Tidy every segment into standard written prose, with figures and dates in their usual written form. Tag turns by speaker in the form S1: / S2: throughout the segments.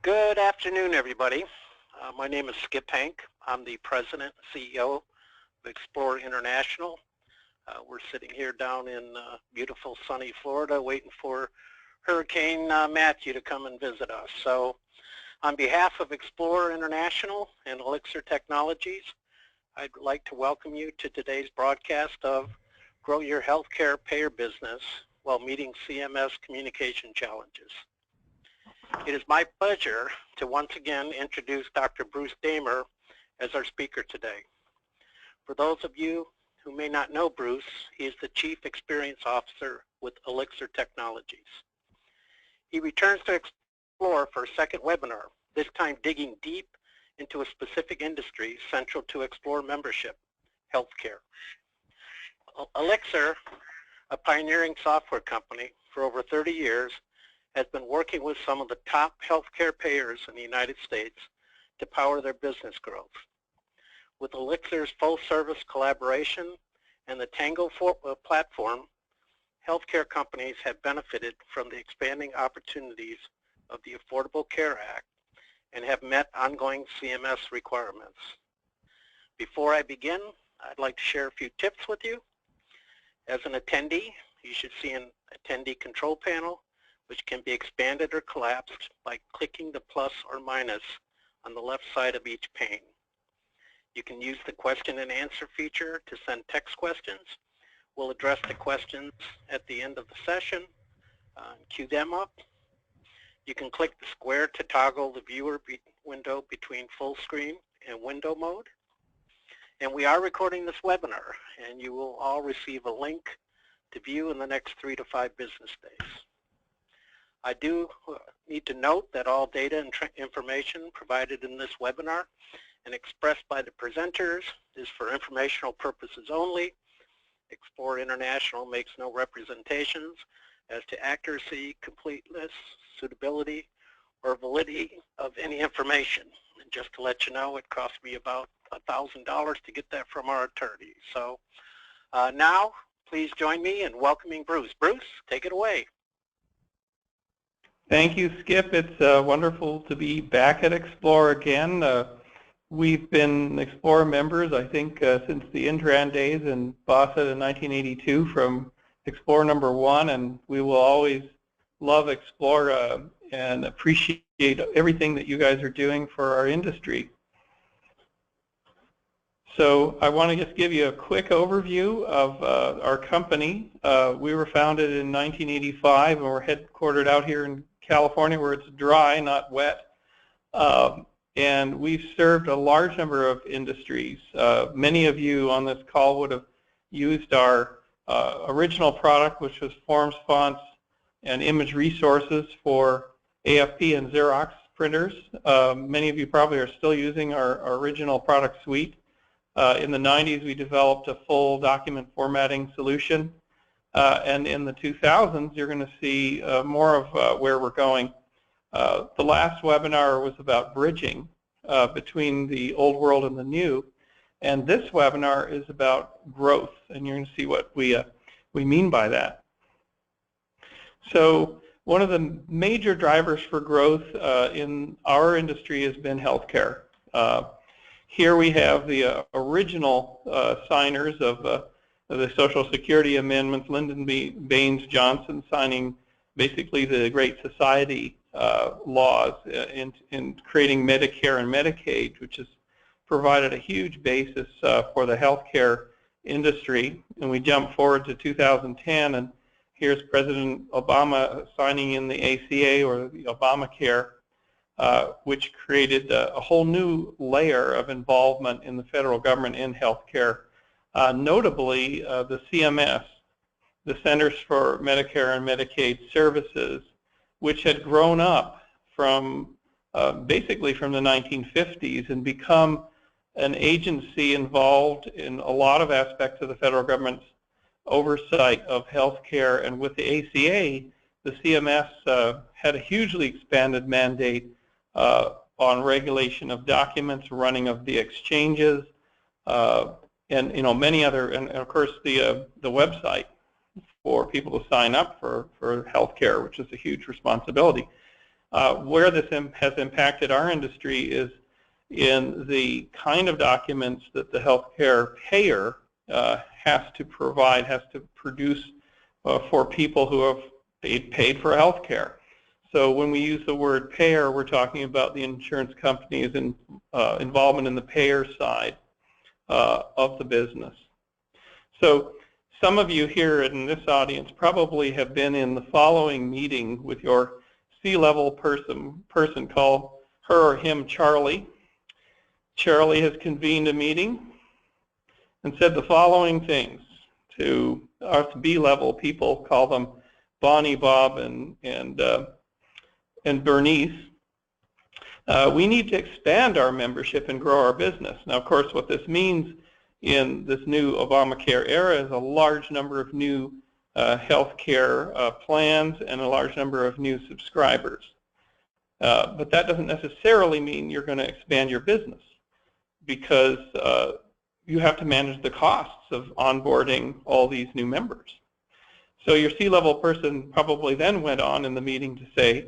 S1: Good afternoon, everybody. My name is Skip Hank. I'm the President and CEO of Explore International. We're sitting here down in beautiful sunny Florida waiting for Hurricane Matthew to come and visit us. So on behalf of Explore International and Elixir Technologies, I'd like to welcome you to today's broadcast of Grow Your Healthcare Payer Business While Meeting CMS Communication Challenges. It is my pleasure to once again introduce Dr. Bruce Damer as our speaker today. For those of you who may not know Bruce, he is the Chief Experience Officer with Elixir Technologies. He returns to Explore for a second webinar, this time digging deep into a specific industry central to Explore membership, healthcare. Elixir, a pioneering software company for over 30 years, has been working with some of the top healthcare payers in the United States to power their business growth. With Elixir's full-service collaboration and the Tango platform, healthcare companies have benefited from the expanding opportunities of the Affordable Care Act and have met ongoing CMS requirements. Before I begin, I'd like to share a few tips with you. As an attendee, you should see an attendee control panel, which can be expanded or collapsed by clicking the plus or minus on the left side of each pane. You can use the question and answer feature to send text questions. We'll address the questions at the end of the session and queue them up. You can click the square to toggle the viewer window between full screen and window mode. And we are recording this webinar, and you will all receive a link to view in the next 3 to 5 business days. I do need to note that all data and information provided in this webinar and expressed by the presenters is for informational purposes only. Explore International makes no representations as to accuracy, completeness, suitability, or validity of any information. And just to let you know, it cost me about $1,000 to get that from our attorney. So now, please join me in welcoming Bruce. Bruce, take it away.
S2: Thank you, Skip. It's wonderful to be back at Explore again. We've been Explore members, I think, since the Intran days in Boston in 1982 from Explore #1, and we will always love Explore and appreciate everything that you guys are doing for our industry. So I want to just give you a quick overview of our company. We were founded in 1985, and we're headquartered out here in California, where it's dry, not wet. And we've served a large number of industries. Many of you on this call would have used our original product, which was forms, fonts, and image resources for AFP and Xerox printers. Many of you probably are still using our original product suite. In the 90s, we developed a full document formatting solution. And in the 2000s, you're going to see more of where we're going. The last webinar was about bridging between the old world and the new. And this webinar is about growth, and you're going to see what we mean by that. So one of the major drivers for growth in our industry has been healthcare. Here we have the original signers of the Social Security amendments, Lyndon Baines Johnson signing basically the Great Society laws in creating Medicare and Medicaid, which has provided a huge basis for the healthcare industry. And we jump forward to 2010, and here's President Obama signing in the ACA, or the Obamacare, which created a whole new layer of involvement in the federal government in healthcare. Notably, the CMS, the Centers for Medicare and Medicaid Services, which had grown up from basically from the 1950s and become an agency involved in a lot of aspects of the federal government's oversight of healthcare. And with the ACA, the CMS had a hugely expanded mandate on regulation of documents, running of the exchanges, and many other, and of course the website for people to sign up for healthcare, which is a huge responsibility. Where this has impacted our industry is in the kind of documents that the healthcare payer has to provide, has to produce for people who have paid for healthcare. So when we use the word payer, we're talking about the insurance company's involvement in the payer side of the business. So some of you here in this audience probably have been in the following meeting with your C-level person, call her or him Charlie. Charlie has convened a meeting and said the following things to us B-level people, call them Bonnie, Bob, and Bernice. We need to expand our membership and grow our business. Now, of course, what this means in this new Obamacare era is a large number of new healthcare plans and a large number of new subscribers. But that doesn't necessarily mean you're going to expand your business, because you have to manage the costs of onboarding all these new members. So your C-level person probably then went on in the meeting to say,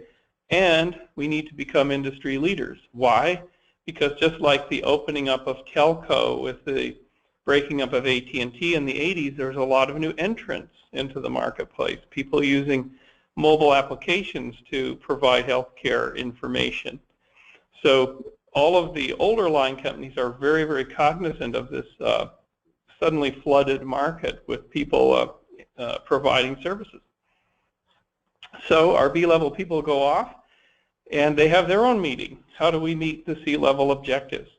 S2: and we need to become industry leaders. Why? Because just like the opening up of telco with the breaking up of AT&T in the 80s, there's a lot of new entrants into the marketplace, people using mobile applications to provide healthcare information. So all of the older line companies are very, very cognizant of this suddenly flooded market with people providing services. So our B-level people go off and they have their own meeting. How do we meet the C-level objectives?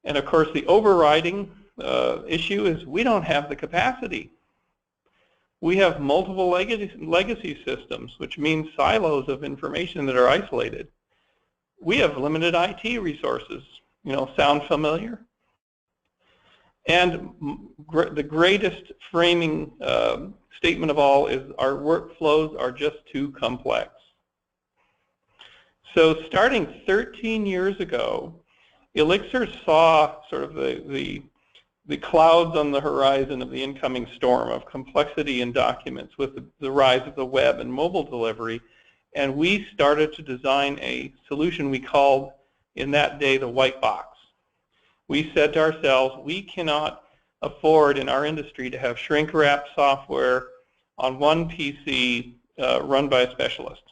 S2: And of course the overriding issue is we don't have the capacity. We have multiple legacy systems, which means silos of information that are isolated. We have limited IT resources. Sound familiar? And the greatest framing statement of all is our workflows are just too complex. So starting 13 years ago, Elixir saw sort of the clouds on the horizon of the incoming storm of complexity in documents with the rise of the web and mobile delivery, and we started to design a solution we called, in that day, the white box. We said to ourselves, we cannot afford in our industry to have shrink-wrap software on one PC run by a specialist.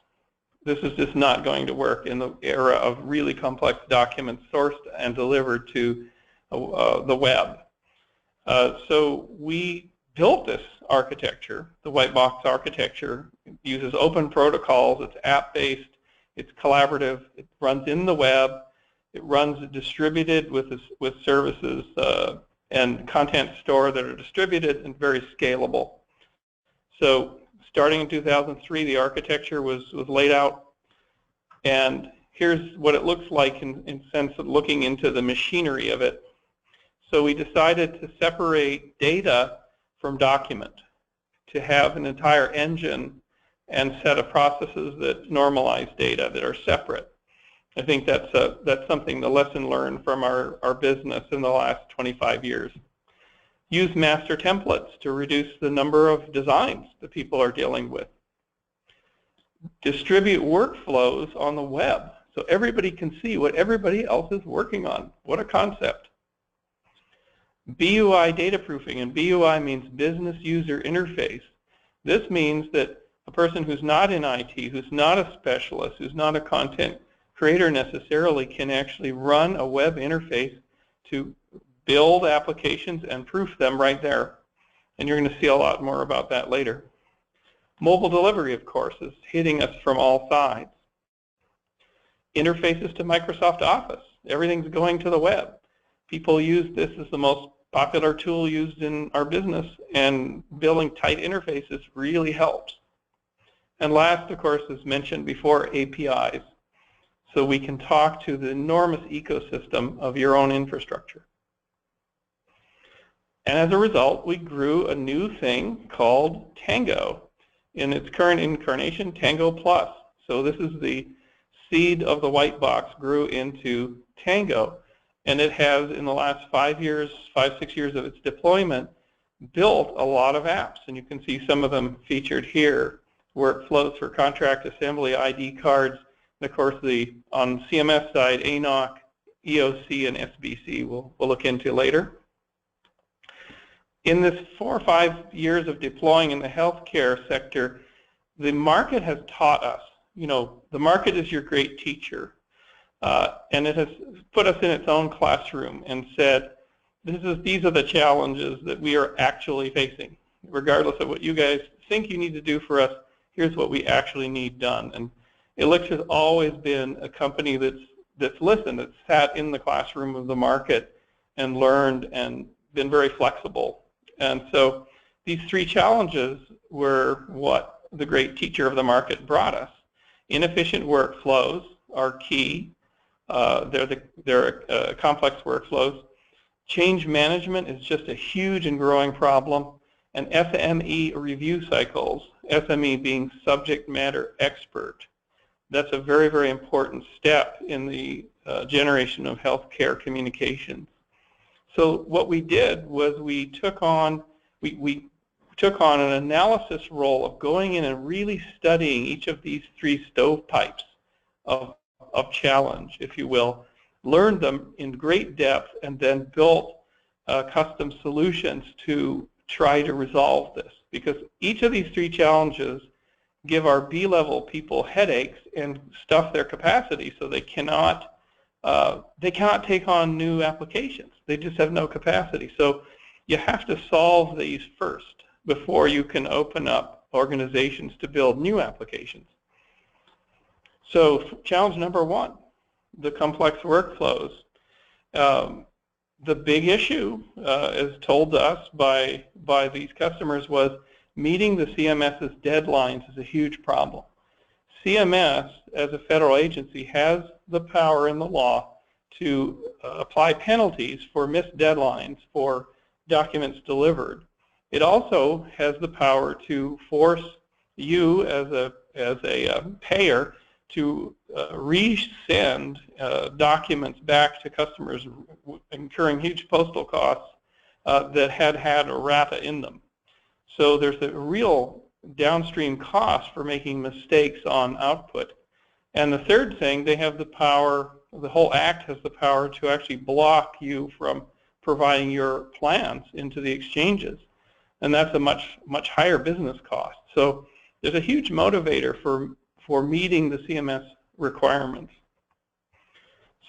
S2: This is just not going to work in the era of really complex documents sourced and delivered to the web. So we built this architecture, the white box architecture. It uses open protocols, it's app-based, it's collaborative, it runs in the web, it runs distributed with services and content store that are distributed and very scalable. So starting in 2003, the architecture was laid out, and here's what it looks like in sense of looking into the machinery of it. So we decided to separate data from document, to have an entire engine and set of processes that normalize data that are separate. I think that's something, the lesson learned from our business in the last 25 years. Use master templates to reduce the number of designs that people are dealing with. Distribute workflows on the web so everybody can see what everybody else is working on. What a concept. BUI data proofing, and BUI means business user interface. This means that a person who's not in IT, who's not a specialist, who's not a content creator necessarily, can actually run a web interface to build applications and proof them right there. And you're going to see a lot more about that later. Mobile delivery, of course, is hitting us from all sides. Interfaces to Microsoft Office. Everything's going to the web. People use this as the most popular tool used in our business, and building tight interfaces really helps. And last, of course, as mentioned before, APIs. So we can talk to the enormous ecosystem of your own infrastructure. And as a result, we grew a new thing called Tango. In its current incarnation, Tango Plus. So this is the seed of the white box grew into Tango. And it has, in the last 5 years, 5-6 years of its deployment, built a lot of apps. And you can see some of them featured here. Workflows for contract assembly, ID cards, of course, on CMS side, ANOC, EOC, and SBC we'll look into later. In this 4 or 5 years of deploying in the healthcare sector, the market has taught us, the market is your great teacher, and it has put us in its own classroom and said, these are the challenges that we are actually facing. Regardless of what you guys think you need to do for us, here's what we actually need done. And Elixir has always been a company that's listened, that's sat in the classroom of the market and learned and been very flexible. And so these 3 challenges were what the great teacher of the market brought us. Inefficient workflows are key. They're complex workflows. Change management is just a huge and growing problem. And SME review cycles, SME being subject matter expert. That's a very, very important step in the generation of healthcare communications. So what we did was we took on an analysis role of going in and really studying each of these 3 stovepipes of challenge, if you will, learned them in great depth, and then built custom solutions to try to resolve this. Because each of these 3 challenges give our B-level people headaches and stuff their capacity, so they cannot take on new applications. They just have no capacity. So you have to solve these first before you can open up organizations to build new applications. So challenge number 1, the complex workflows. The big issue, as told to us by these customers, was meeting the CMS's deadlines is a huge problem. CMS, as a federal agency, has the power in the law to apply penalties for missed deadlines for documents delivered. It also has the power to force you as a payer to resend documents back to customers, incurring huge postal costs that had errata in them. So there's a real downstream cost for making mistakes on output. And the third thing, they have the power, the whole act has the power to actually block you from providing your plans into the exchanges. And that's a much higher business cost. So there's a huge motivator for meeting the CMS requirements.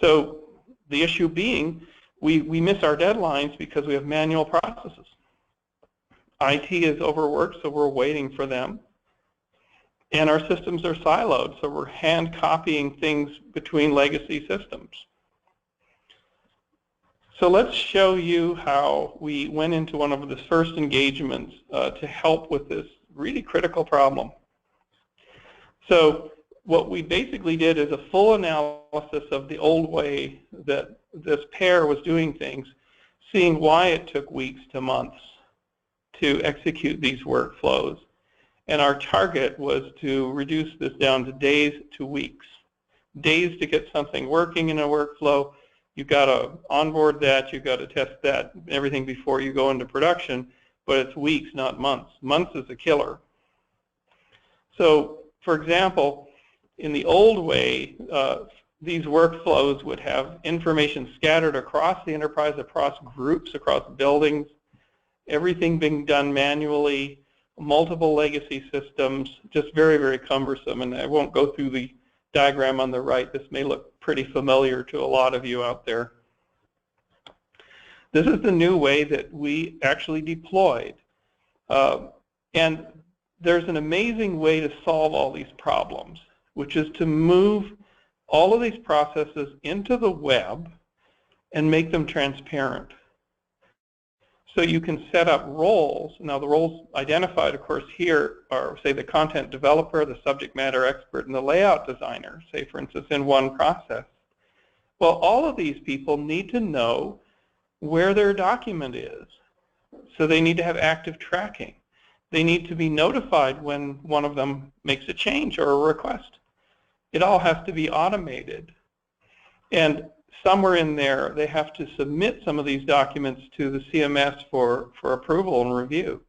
S2: So the issue being, we miss our deadlines because we have manual processes. IT is overworked, so we're waiting for them. And our systems are siloed, so we're hand copying things between legacy systems. So let's show you how we went into one of the first engagements to help with this really critical problem. So what we basically did is a full analysis of the old way that this pair was doing things, seeing why it took weeks to months to execute these workflows. And our target was to reduce this down to days to weeks. Days to get something working in a workflow. You've got to onboard that, you've got to test that, everything before you go into production, but it's weeks, not months. Months is a killer. So, for example, in the old way, these workflows would have information scattered across the enterprise, across groups, across buildings, everything being done manually, multiple legacy systems, just very, very cumbersome. And I won't go through the diagram on the right. This may look pretty familiar to a lot of you out there. This is the new way that we actually deployed. And there's an amazing way to solve all these problems, which is to move all of these processes into the web and make them transparent. So you can set up roles. Now the roles identified, of course, here are, say, the content developer, the subject matter expert, and the layout designer, say, for instance, in one process. Well, all of these people need to know where their document is. So they need to have active tracking. They need to be notified when one of them makes a change or a request. It all has to be automated. And somewhere in there, they have to submit some of these documents to the CMS for approval and review.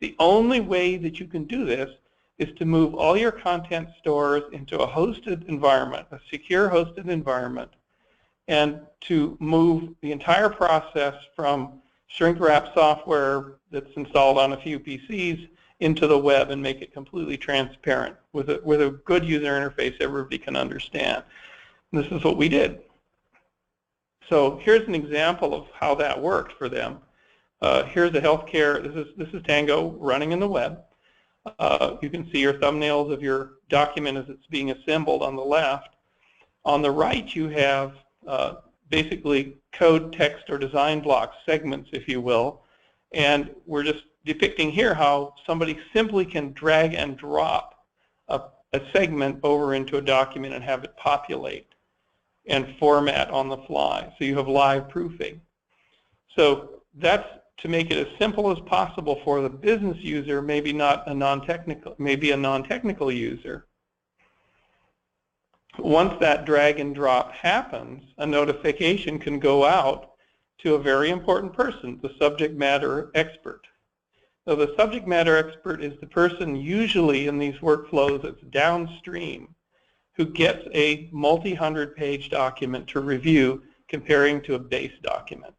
S2: The only way that you can do this is to move all your content stores into a hosted environment, a secure hosted environment, and to move the entire process from shrink-wrap software that's installed on a few PCs into the web and make it completely transparent with a good user interface everybody can understand. And this is what we did. So here's an example of how that worked for them. Here's a healthcare, this is Tango running in the web. You can see your thumbnails of your document as it's being assembled on the left. On the right you have basically code, text, or design blocks, segments if you will, and we're just depicting here how somebody simply can drag and drop a segment over into a document and have it populate and format on the fly. So you have live proofing. So that's to make it as simple as possible for the business user, maybe not a non-technical, maybe a non-technical user. Once that drag and drop happens, a notification can go out to a very important person, the subject matter expert. So the subject matter expert is the person usually in these workflows that's downstream who gets a multi-hundred-page document to review comparing to a base document.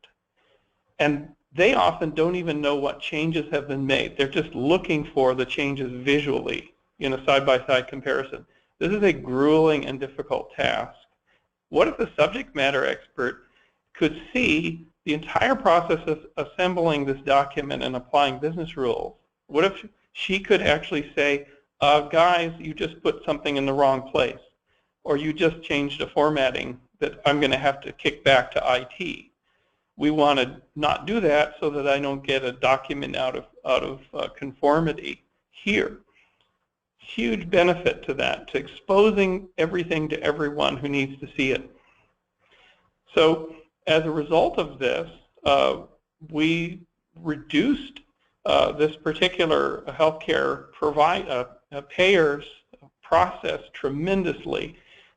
S2: And they often don't even know what changes have been made. They're just looking for the changes visually in a side-by-side comparison. This is a grueling and difficult task. What if the subject matter expert could see the entire process of assembling this document and applying business rules? What if she could actually say, guys, you just put something in the wrong place, or you just changed a formatting that I'm going to have to kick back to IT. We want to not do that so that I don't get a document out of conformity here. Huge benefit to that, to exposing everything to everyone who needs to see it. So as a result of this, we reduced this particular healthcare payer's process tremendously.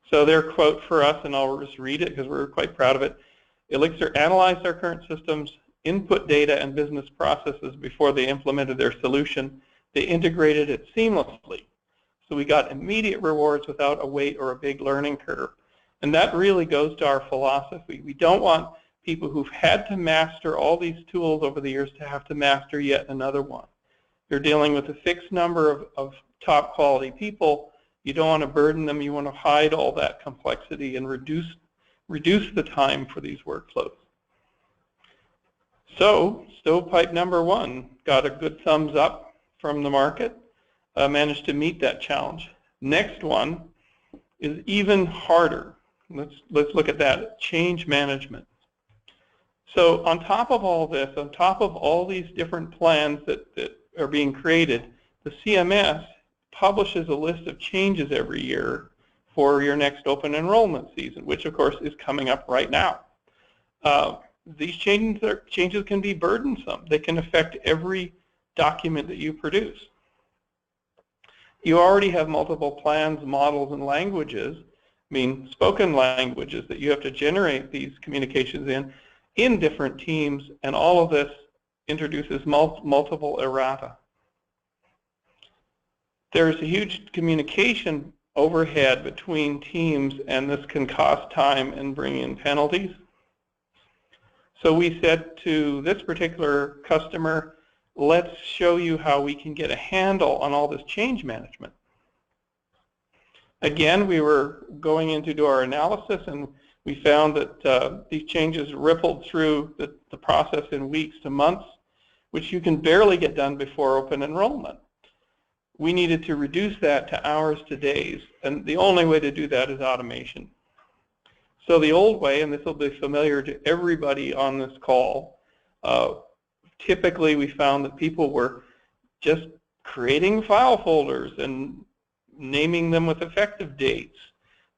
S2: So their quote for us, and I'll just read it because we're quite proud of it: Elixir analyzed our current systems, input data and business processes before they implemented their solution. They integrated it seamlessly. So we got immediate rewards without a wait or a big learning curve. And that really goes to our philosophy. We don't want people who've had to master all these tools over the years to have to master yet another one. You're dealing with a fixed number of top quality people. You don't want to burden them. You want to hide all that complexity and reduce the time for these workflows. So stovepipe number one got a good thumbs up from the market, managed to meet that challenge. Next one is even harder. Let's look at that, change management. So on top of all this, on top of all these different plans that are being created, the CMS publishes a list of changes every year for your next open enrollment season, which of course is coming up right now. These changes can be burdensome. They can affect every document that you produce. You already have multiple plans, models, and languages, spoken languages that you have to generate these communications in different teams, and all of this introduces multiple errata. There's a huge communication overhead between teams, and this can cost time and bring in penalties. So we said to this particular customer, let's show you how we can get a handle on all this change management. Again, we were going in to do our analysis, and we found that these changes rippled through the process in weeks to months, which you can barely get done before open enrollment. We needed to reduce that to hours to days, and the only way to do that is automation. So the old way, and this will be familiar to everybody on this call, typically we found that people were just creating file folders and naming them with effective dates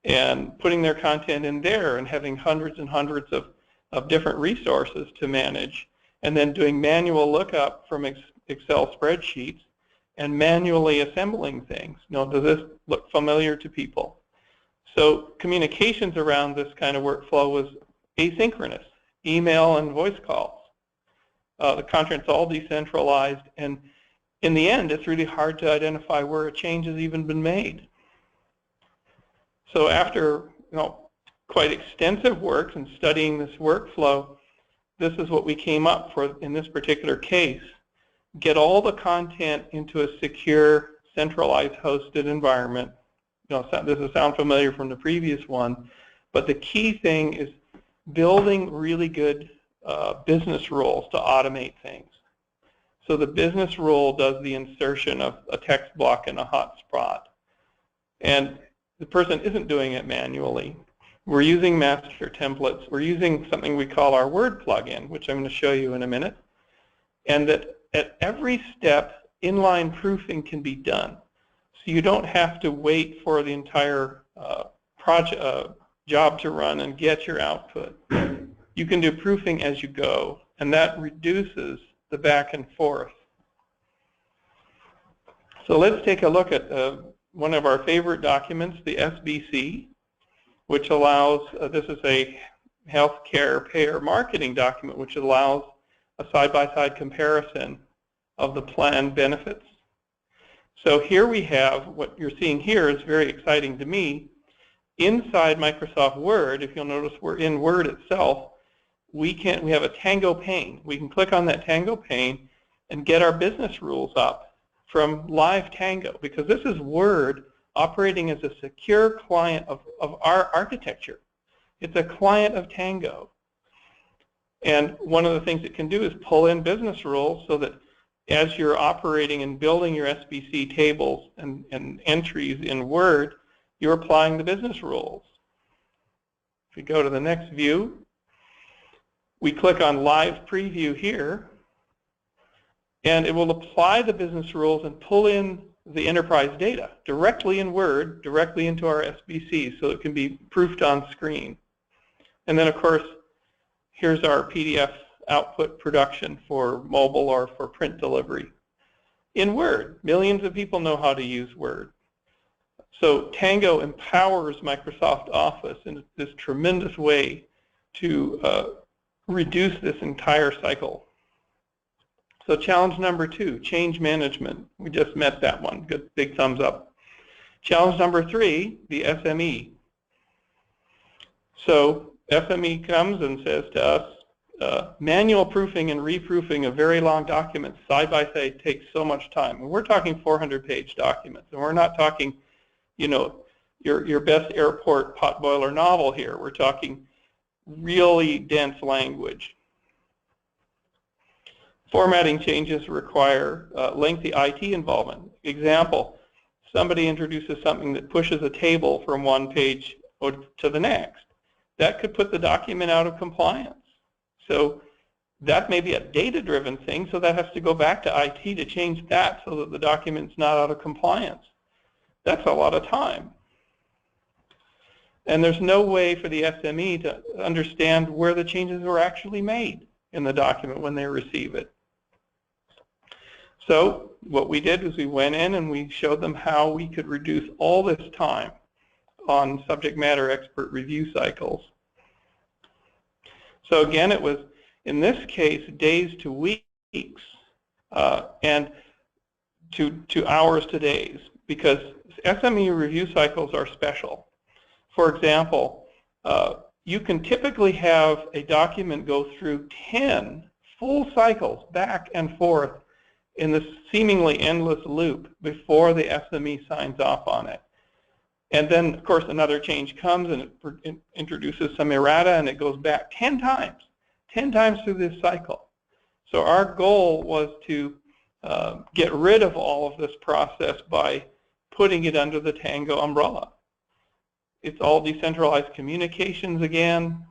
S2: and putting their content in there and having hundreds and hundreds of different resources to manage, and then doing manual lookup from Excel spreadsheets and manually assembling things. Now, does this look familiar to people? So communications around this kind of workflow was asynchronous, email and voice calls. The content's all decentralized, and in the end, it's really hard to identify where a change has even been made. So after quite extensive work and studying this workflow, this is what we came up for in this particular case. Get all the content into a secure, centralized hosted environment. This will sound familiar from the previous one, but the key thing is building really good business rules to automate things. So the business rule does the insertion of a text block in a hotspot, and the person isn't doing it manually. We're using master templates. We're using something we call our Word plugin, which I'm going to show you in a minute, and that at every step, inline proofing can be done. So you don't have to wait for the entire job to run and get your output. You can do proofing as you go, and that reduces the back and forth. So let's take a look at one of our favorite documents, the SBC, which allows, this is a healthcare payer marketing document, which allows a side-by-side comparison of the plan benefits. So here we have, what you're seeing here is very exciting to me. Inside Microsoft Word, if you'll notice we're in Word itself, we have a Tango pane. We can click on that Tango pane and get our business rules up from live Tango, because this is Word operating as a secure client of our architecture. It's a client of Tango. And one of the things it can do is pull in business rules so that as you're operating and building your SBC tables and entries in Word, you're applying the business rules. If we go to the next view, we click on Live Preview here, and it will apply the business rules and pull in the enterprise data directly in Word, directly into our SBC, so it can be proofed on screen. And then, of course, here's our PDF output production for mobile or for print delivery. In Word, millions of people know how to use Word. So Tango empowers Microsoft Office in this tremendous way to reduce this entire cycle. So challenge number 2, change management. We just met that one. Good, big thumbs up. Challenge number 3, the SME. So SME comes and says to us, manual proofing and reproofing of very long documents side by side takes so much time. And we're talking 400-page documents, and we're not talking, your best airport potboiler novel here. We're talking really dense language. Formatting changes require lengthy IT involvement. Example, somebody introduces something that pushes a table from one page to the next. That could put the document out of compliance. So that may be a data-driven thing, so that has to go back to IT to change that so that the document's not out of compliance. That's a lot of time. And there's no way for the SME to understand where the changes were actually made in the document when they receive it. So what we did was we went in and we showed them how we could reduce all this time on subject matter expert review cycles. So again, it was, in this case, days to weeks and to hours to days, because SME review cycles are special. For example, you can typically have a document go through 10 full cycles back and forth in this seemingly endless loop before the SME signs off on it. And then, of course, another change comes and it introduces some errata, and it goes back 10 times through this cycle. So our goal was to get rid of all of this process by putting it under the Tango umbrella. It's all decentralized communications again.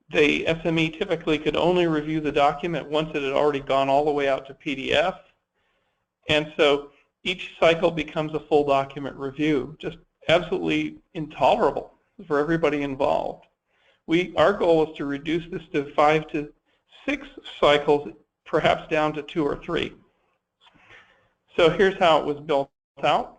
S2: The SME typically could only review the document once it had already gone all the way out to PDF. And so each cycle becomes a full document review, just absolutely intolerable for everybody involved. Our goal was to reduce this to 5 to 6 cycles, perhaps down to 2 or 3. So here's how it was built out.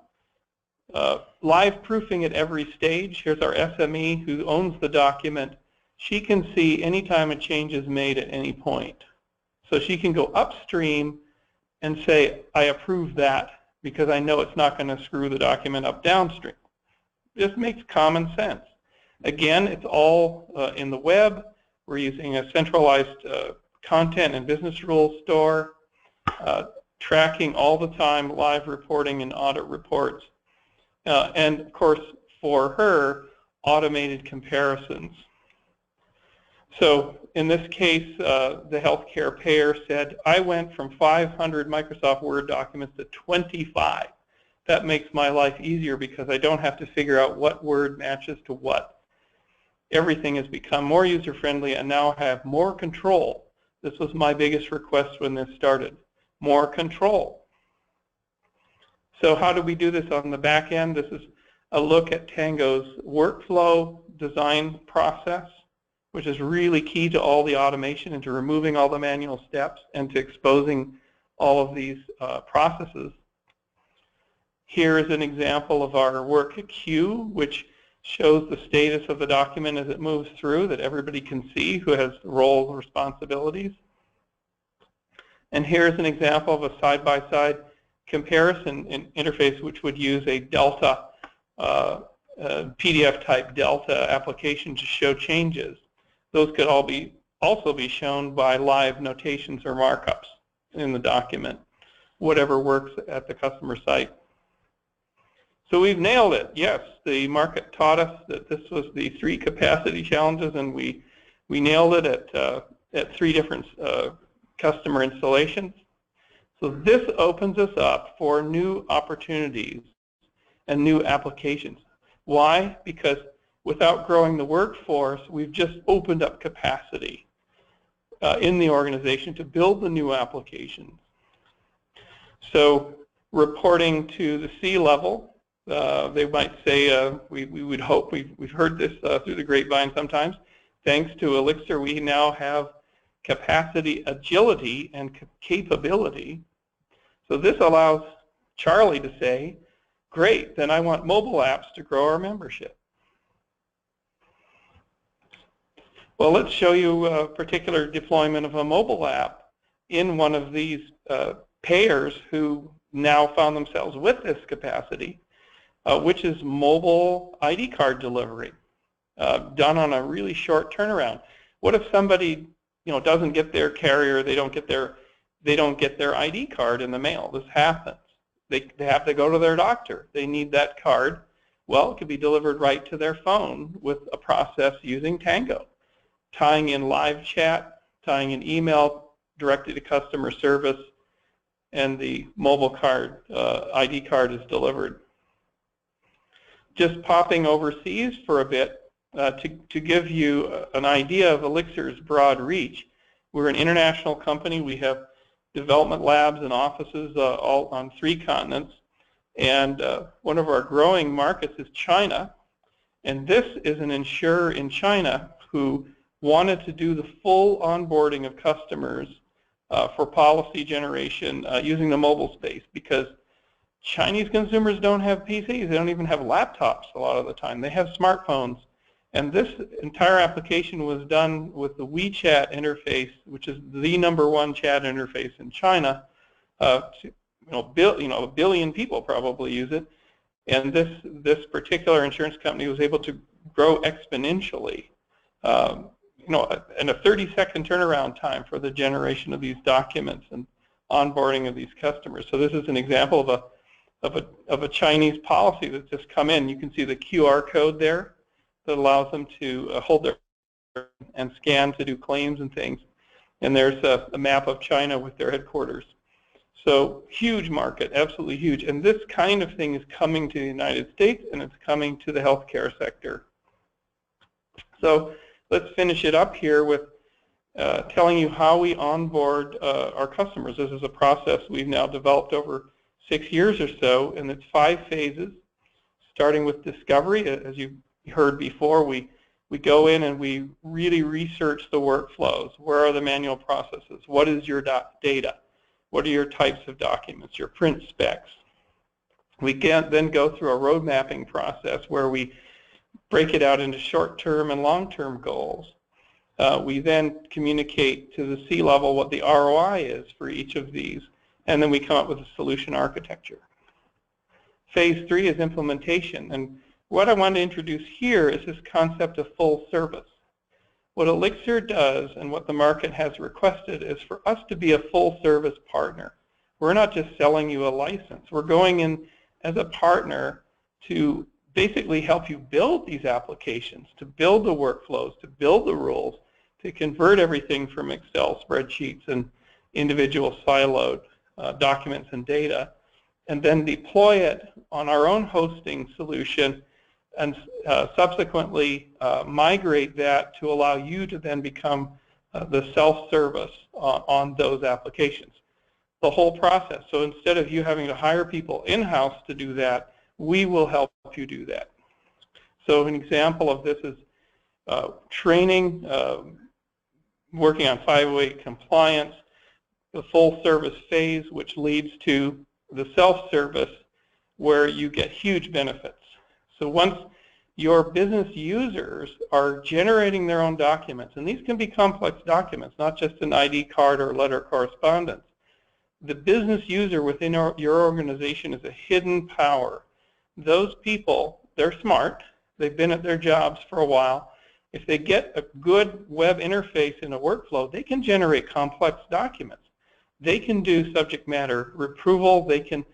S2: Live proofing at every stage. Here's our SME who owns the document. She can see anytime a change is made at any point. So she can go upstream and say, I approve that because I know it's not going to screw the document up downstream. Just makes common sense. Again, it's all in the web. We're using a centralized content and business rules store, tracking all the time live reporting and audit reports. And of course, for her, automated comparisons. So in this case, the healthcare payer said, I went from 500 Microsoft Word documents to 25. That makes my life easier because I don't have to figure out what word matches to what. Everything has become more user-friendly and now I have more control. This was my biggest request when this started. More control. So how do we do this on the back end? This is a look at Tango's workflow design process, which is really key to all the automation and to removing all the manual steps and to exposing all of these processes. Here is an example of our work queue, which shows the status of the document as it moves through, that everybody can see who has roles and responsibilities. And here's an example of a side-by-side comparison interface, which would use a Delta, PDF-type Delta application to show changes. Those could all also be shown by live notations or markups in the document, whatever works at the customer site. So we've nailed it. Yes, the market taught us that this was the 3 capacity challenges, and we nailed it at 3 different customer installations. So this opens us up for new opportunities and new applications. Why? Because without growing the workforce, we've just opened up capacity in the organization to build the new applications. So reporting to the C-level, they might say, we would hope, we've heard this through the grapevine sometimes, thanks to Elixir, we now have capacity, agility, and capability. So this allows Charlie to say, great, then I want mobile apps to grow our membership. Well, let's show you a particular deployment of a mobile app in one of these payers who now found themselves with this capacity, which is mobile ID card delivery, done on a really short turnaround. What if somebody doesn't get their carrier, they don't get their ID card in the mail? This happens. They have to go to their doctor. They need that card. Well, it could be delivered right to their phone with a process using Tango, tying in live chat, tying in email directly to customer service, and the mobile card, ID card is delivered. Just popping overseas for a bit to give you an idea of Elixir's broad reach. We're an international company. We have development labs and offices all on 3 continents. And one of our growing markets is China. And this is an insurer in China who wanted to do the full onboarding of customers for policy generation using the mobile space, because Chinese consumers don't have PCs. They don't even have laptops a lot of the time. They have smartphones. And this entire application was done with the WeChat interface, which is the #1 chat interface in China. A billion people probably use it. And this particular insurance company was able to grow exponentially. In a 30-second turnaround time for the generation of these documents and onboarding of these customers. So this is an example of a Chinese policy that's just come in. You can see the QR code there that allows them to hold their and scan to do claims and things. And there's a map of China with their headquarters. So huge market, absolutely huge. And this kind of thing is coming to the United States, and it's coming to the healthcare sector. So let's finish it up here with telling you how we onboard our customers. This is a process we've now developed over 6 years or so, and it's 5 phases, starting with discovery. As you heard before, we go in and we really research the workflows. Where are the manual processes? What is your data? What are your types of documents, your print specs? We can then go through a road mapping process where we break it out into short-term and long-term goals. We then communicate to the C-level what the ROI is for each of these, and then we come up with a solution architecture. Phase 3 is implementation, and what I want to introduce here is this concept of full service. What Elixir does and what the market has requested is for us to be a full service partner. We're not just selling you a license. We're going in as a partner to basically help you build these applications, to build the workflows, to build the rules, to convert everything from Excel spreadsheets and individual siloed documents and data, and then deploy it on our own hosting solution and subsequently migrate that to allow you to then become the self-service on those applications. The whole process. So instead of you having to hire people in-house to do that, we will help you do that. So an example of this is training, working on 508 compliance, the full service phase, which leads to the self-service where you get huge benefits. So once your business users are generating their own documents, and these can be complex documents, not just an ID card or letter correspondence, the business user within your organization is a hidden power. Those people, they're smart, they've been at their jobs for a while. If they get a good web interface in a workflow, they can generate complex documents. They can do subject matter retrieval, they can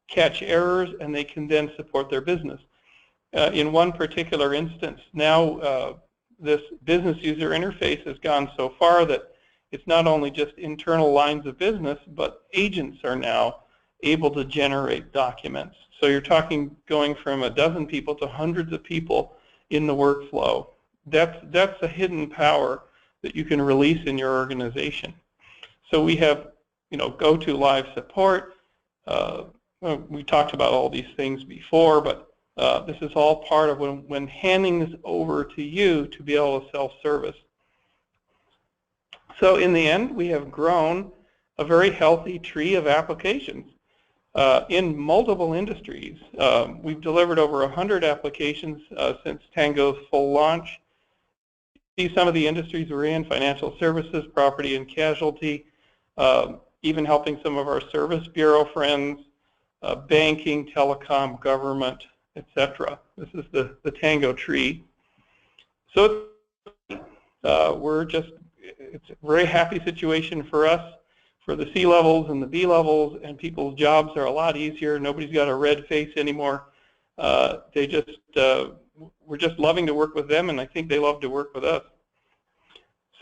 S2: catch errors, and they can then support their business. In one particular instance, now this business user interface has gone so far that it's not only just internal lines of business, but agents are now able to generate documents. So you're talking going from a dozen people to hundreds of people in the workflow. That's a hidden power that you can release in your organization. So we have, go to live support. We talked about all these things before, but this is all part of when handing this over to you to be able to self-service. So in the end, we have grown a very healthy tree of applications in multiple industries. We've delivered over 100 applications since Tango's full launch. See some of the industries we're in: financial services, property and casualty, even helping some of our service bureau friends, banking, telecom, government, etc. This is the Tango tree. So it's a very happy situation for us, for the C levels and the B levels, and people's jobs are a lot easier. Nobody's got a red face anymore. We're just loving to work with them, and I think they love to work with us.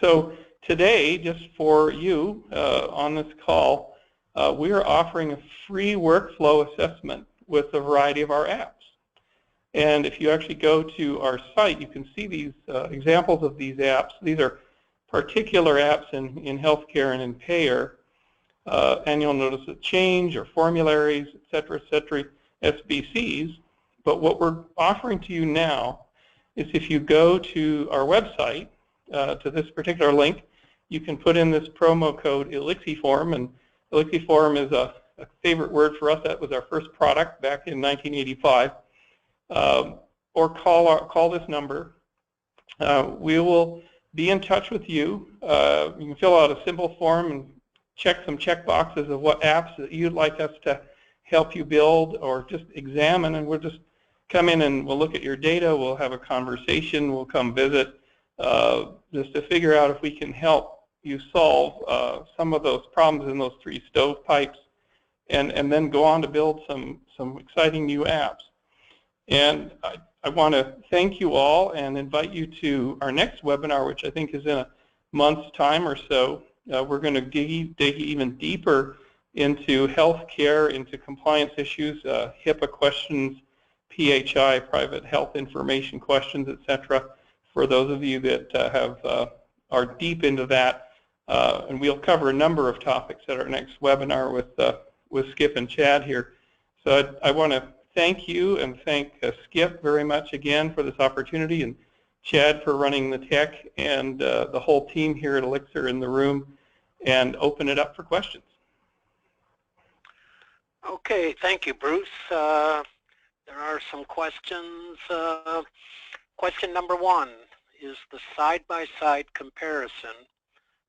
S2: So today, just for you on this call, we are offering a free workflow assessment with a variety of our apps. And if you actually go to our site, you can see these examples of these apps. These are particular apps in healthcare and in payer, annual notice of change or formularies, et cetera, SBCs. But what we're offering to you now is if you go to our website, to this particular link, you can put in this promo code Elixiform, and Elixiform is a favorite word for us. That was our first product back in 1985. Or call this number. We will be in touch with you. You can fill out a simple form and check some check boxes of what apps that you'd like us to help you build or just examine, and we'll just come in and we'll look at your data, we'll have a conversation, we'll come visit, just to figure out if we can help you solve some of those problems in those three stovepipes, and then go on to build some exciting new apps. And I want to thank you all and invite you to our next webinar, which I think is in a month's time or so. We're going to dig even deeper into healthcare, into compliance issues, HIPAA questions, PHI, private health information questions, etc. For those of you that are deep into that, and we'll cover a number of topics at our next webinar with Skip and Chad here. So I want to thank you and thank Skip very much again for this opportunity, and Chad for running the tech, and the whole team here at Elixir in the room, and open it up for questions.
S1: Okay, thank you, Bruce. There are some questions. Question number one, is the side-by-side comparison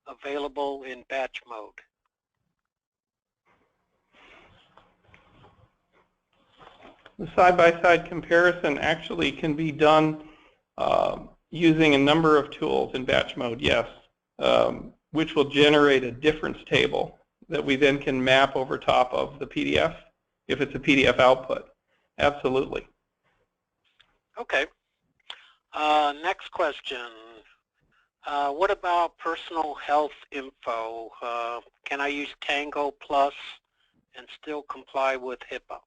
S1: available in batch mode?
S2: The side-by-side comparison actually can be done using a number of tools in batch mode, yes, which will generate a difference table that we then can map over top of the PDF if it's a PDF output. Absolutely.
S1: Okay. Next question. What about personal health info? Can I use Tango Plus and still comply with HIPAA?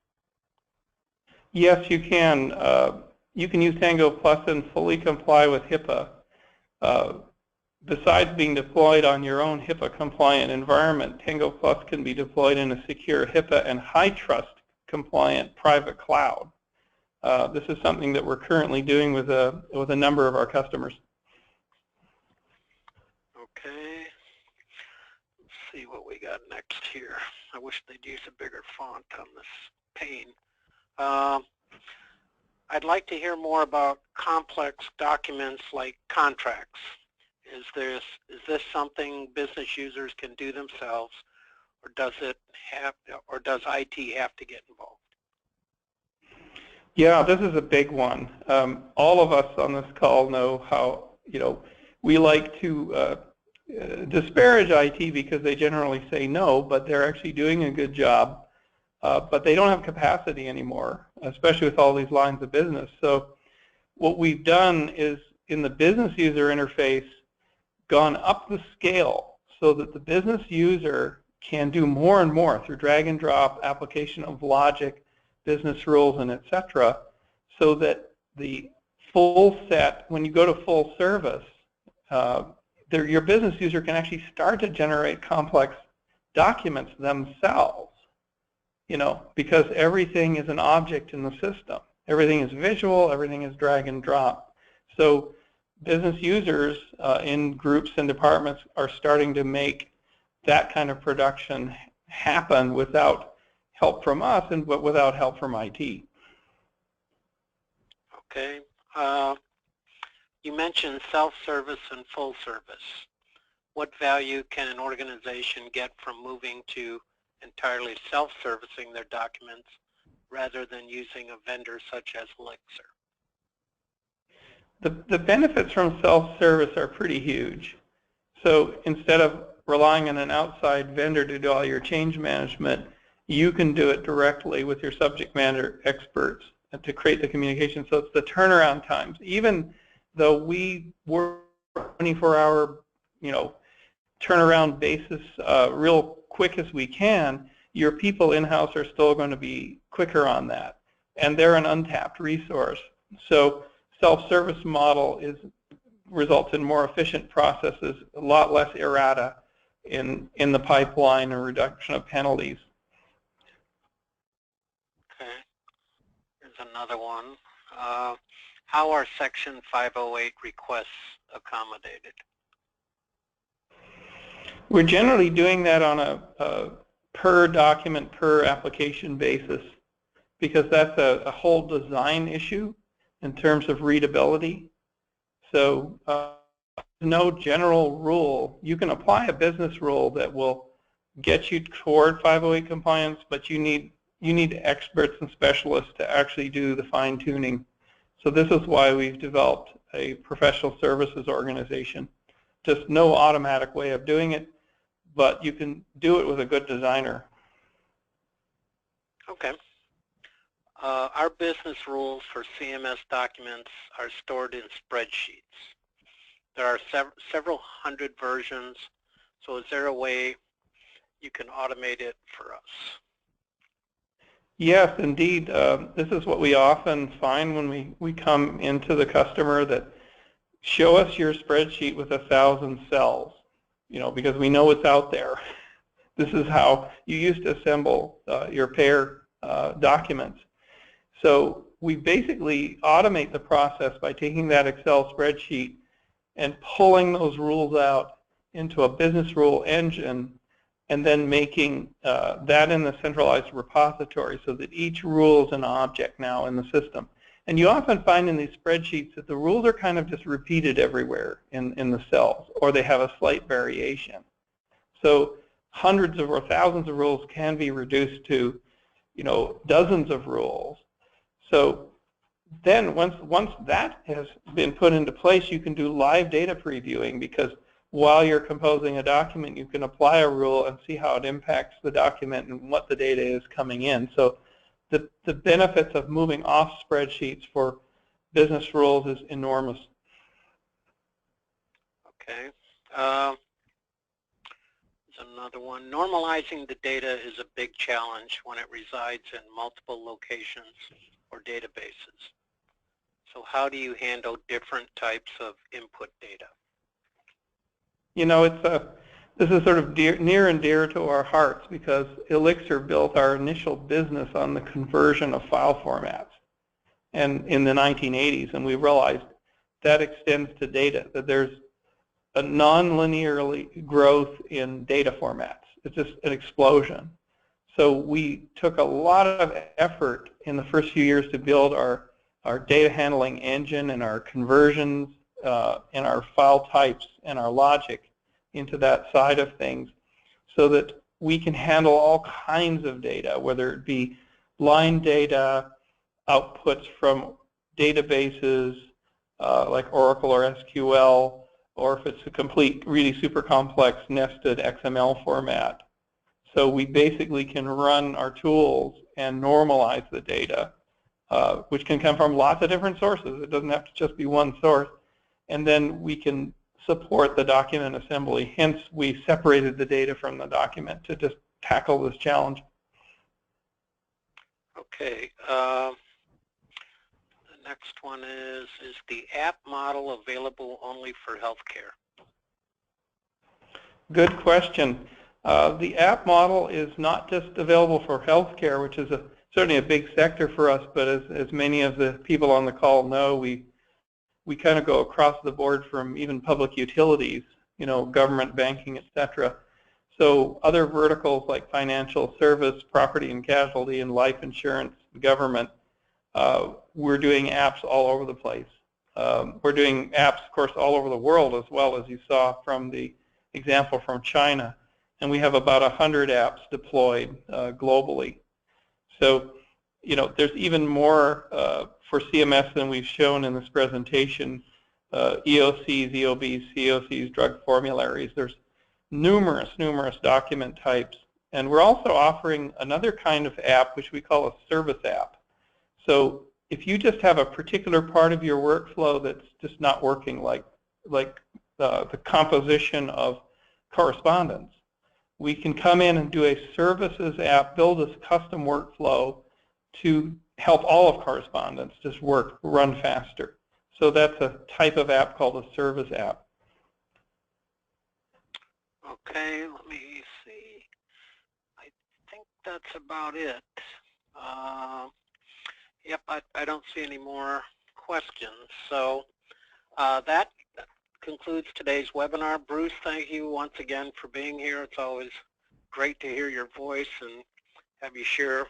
S2: Yes, you can. You can use Tango Plus and fully comply with HIPAA. Besides being deployed on your own HIPAA-compliant environment, Tango Plus can be deployed in a secure HIPAA and high-trust compliant private cloud. This is something that we're currently doing with a number of our customers.
S1: Okay. Let's see what we got next here. I wish they'd use a bigger font on this pane. I'd like to hear more about complex documents like contracts. Is this something business users can do themselves, or does IT have to get involved?
S2: Yeah, this is a big one. All of us on this call know how, we like to disparage IT because they generally say no, but they're actually doing a good job. But they don't have capacity anymore, especially with all these lines of business. So what we've done is, in the business user interface, gone up the scale so that the business user can do more and more through drag and drop, application of logic, business rules, and etc., so that the full set, when you go to full service, your business user can actually start to generate complex documents themselves, because everything is an object in the system. Everything is visual, everything is drag and drop. So business users in groups and departments are starting to make that kind of production happen without help from us, but without help from IT.
S1: Okay. You mentioned self-service and full service. What value can an organization get from moving to entirely self-servicing their documents rather than using a vendor such as Elixir?
S2: The benefits from self-service are pretty huge. So instead of relying on an outside vendor to do all your change management, you can do it directly with your subject matter experts and to create the communication. So it's the turnaround times. Even though we work 24-hour, turnaround basis real quick as we can, your people in-house are still going to be quicker on that. And they're an untapped resource. So self-service model results in more efficient processes, a lot less errata in the pipeline and reduction of penalties.
S1: Okay. Here's another one. How are Section 508 requests accommodated?
S2: We're generally doing that on a per document, per application basis, because that's a whole design issue in terms of readability. So no general rule. You can apply a business rule that will get you toward 508 compliance, but you need experts and specialists to actually do the fine-tuning. So this is why we've developed a professional services organization. Just no automatic way of doing it, but you can do it with a good designer.
S1: Okay. Our business rules for CMS documents are stored in spreadsheets. There are several hundred versions, so is there a way you can automate it for us?
S2: Yes, indeed. This is what we often find when we come into the customer, that show us your spreadsheet with 1,000 cells, because we know it's out there. This is how you used to assemble your payer documents. So we basically automate the process by taking that Excel spreadsheet and pulling those rules out into a business rule engine, and then making that in the centralized repository so that each rule is an object now in the system. And you often find in these spreadsheets that the rules are kind of just repeated everywhere in the cells, or they have a slight variation. So hundreds or thousands of rules can be reduced to, dozens of rules. So then once that has been put into place, you can do live data previewing, because while you're composing a document, you can apply a rule and see how it impacts the document and what the data is coming in. So the benefits of moving off spreadsheets for business rules is enormous.
S1: Okay. Another one. Normalizing the data is a big challenge when it resides in multiple locations or databases. So how do you handle different types of input data?
S2: You know, this is sort of near and dear to our hearts, because Elixir built our initial business on the conversion of file formats, and in the 1980s, and we realized that extends to data, that there's a non-linear growth in data formats. It's just an explosion. So we took a lot of effort in the first few years to build our data handling engine and our conversions and our file types and our logic into that side of things, so that we can handle all kinds of data, whether it be line data, outputs from databases like Oracle or SQL, or if it's a complete, really super complex nested XML format. So we basically can run our tools and normalize the data, which can come from lots of different sources. It doesn't have to just be one source. And then we can support the document assembly. Hence, we separated the data from the document to just tackle this challenge.
S1: Okay. Next one is the app model available only for healthcare?
S2: Good question. The app model is not just available for healthcare, which is certainly a big sector for us, but as many of the people on the call know, we kind of go across the board from even public utilities, you know, government, banking, etc. So other verticals like financial service, property and casualty, and life insurance, government, we're doing apps all over the place. We're doing apps, of course, all over the world, as well, as you saw from the example from China. And we have about 100 apps deployed globally. So, you know, there's even more for CMS than we've shown in this presentation. EOCs, EOBs, COCs, drug formularies. There's numerous document types. And we're also offering another kind of app, which we call a service app. So if you just have a particular part of your workflow that's just not working, like the composition of correspondence, we can come in and do a services app, build a custom workflow to help all of correspondence just run faster. So that's a type of app called a service app.
S1: Okay, let me see. I think that's about it. Yep, I don't see any more questions. So that concludes today's webinar. Bruce, thank you once again for being here. It's always great to hear your voice and have you share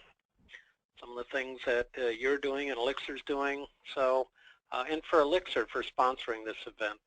S1: some of the things that you're doing and Elixir's doing. So, and for Elixir for sponsoring this event.